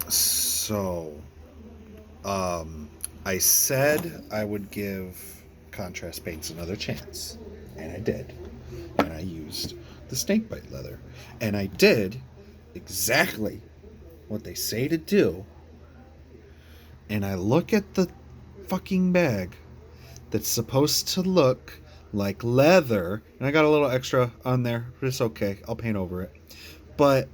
So, I said I would give contrast paints another chance, and I did. And I used the snakebite leather, and I did exactly what they say to do. And I look at the fucking bag that's supposed to look like leather, and I got a little extra on there, but it's okay. I'll paint over it. But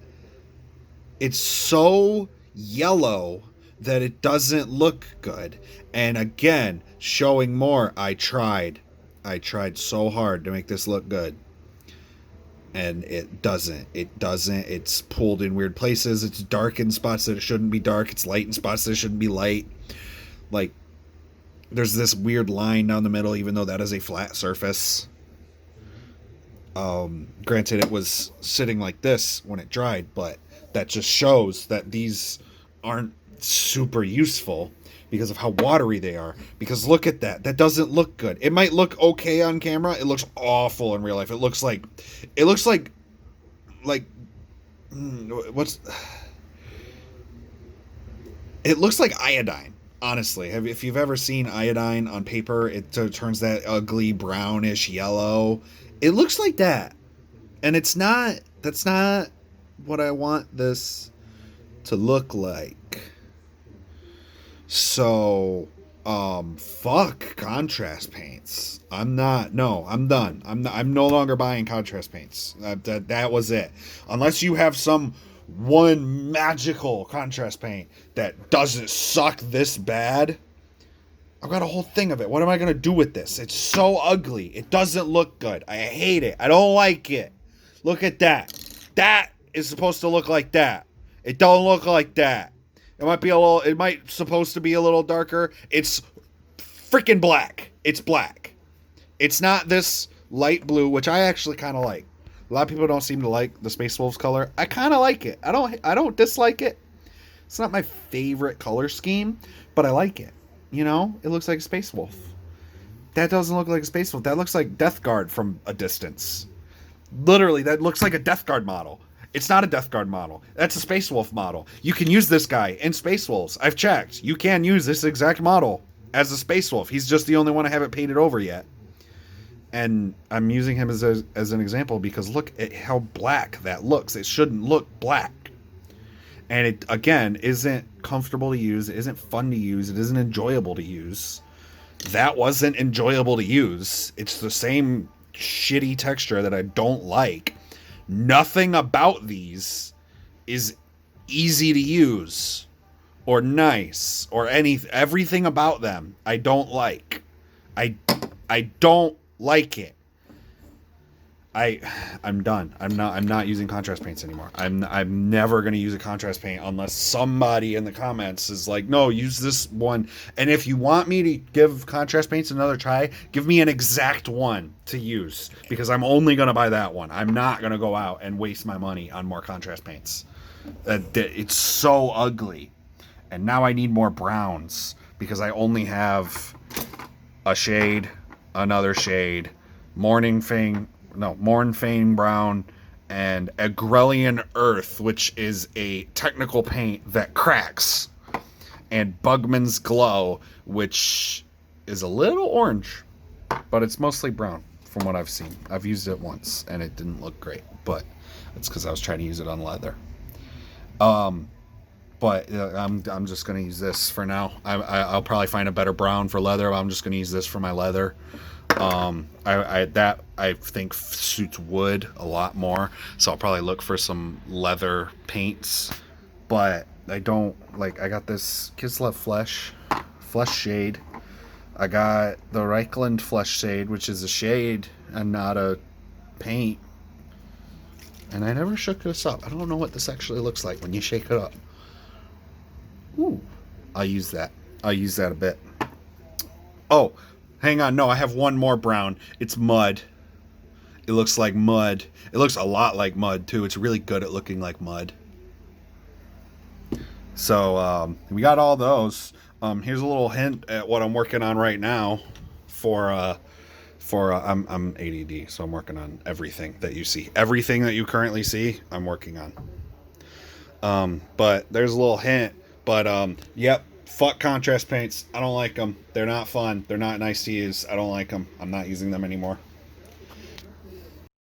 it's so yellow that it doesn't look good. And again, showing more, I tried. I tried so hard to make this look good. And it doesn't. It doesn't. It's pulled in weird places. It's dark in spots that it shouldn't be dark. It's light in spots that it shouldn't be light. Like, there's this weird line down the middle, even though that is a flat surface. Granted, it was sitting like this when it dried, but that just shows that these aren't super useful because of how watery they are. Because look at that. That doesn't look good. It might look okay on camera. It looks awful in real life. It looks like what's it looks like iodine. Honestly, if you've ever seen iodine on paper, it turns that ugly brownish yellow. It looks like that. And it's not, that's not what I want this to look like. So, fuck contrast paints. I'm done. I'm no longer buying contrast paints. That was it. Unless you have some one magical contrast paint that doesn't suck this bad. I've got a whole thing of it. What am I going to do with this? It's so ugly. It doesn't look good. I hate it. I don't like it. Look at that. That is supposed to look like that. It don't look like that. It might supposed to be a little darker. It's freaking black. It's black. It's not this light blue, which I actually kind of like. A lot of people don't seem to like the Space Wolves color. I kind of like it. I don't dislike it. It's not my favorite color scheme, but I like it. You know, it looks like a Space Wolf. That doesn't look like a Space Wolf. That looks like Death Guard from a distance. Literally, that looks like a Death Guard model. It's not a Death Guard model. That's a Space Wolf model. You can use this guy in Space Wolves. I've checked. You can use this exact model as a Space Wolf. He's just the only one I haven't painted over yet. And I'm using him as an example because look at how black that looks. It shouldn't look black. And it, again, isn't comfortable to use. It isn't fun to use. It isn't enjoyable to use. That wasn't enjoyable to use. It's the same shitty texture that I don't like. Nothing about these is easy to use or nice or everything about them I don't like. I don't like it. I'm done. I'm not using contrast paints anymore. I'm never going to use a contrast paint unless somebody in the comments is like, no, use this one. And if you want me to give contrast paints another try, give me an exact one to use because I'm only going to buy that one. I'm not going to go out and waste my money on more contrast paints. It's so ugly. And now I need more browns because I only have a shade, another shade, Mornfang Brown, and Agrellian Earth, which is a technical paint that cracks, and Bugman's Glow, which is a little orange, but it's mostly brown from what I've seen. I've used it once, and it didn't look great, but it's because I was trying to use it on leather. But I'm just going to use this for now. I'll probably find a better brown for leather, but I'm just going to use this for my leather. I think suits wood a lot more, so I'll probably look for some leather paints, but I don't like. I got this Kislev flesh shade. I got the Reichland flesh shade, which is a shade and not a paint, and I never shook this up. I don't know what this actually looks like when you shake it up. Ooh, I'll use that a bit. Oh, hang on. No, I have one more brown. It's mud. It looks like mud. It looks a lot like mud, too. It's really good at looking like mud. So, we got all those. Here's a little hint at what I'm working on right now I'm ADD, so I'm working on everything that you see. Everything that you currently see, I'm working on. But there's a little hint But yep, fuck contrast paints. I don't like them. They're not fun. They're not nice to use. I don't like them. I'm not using them anymore.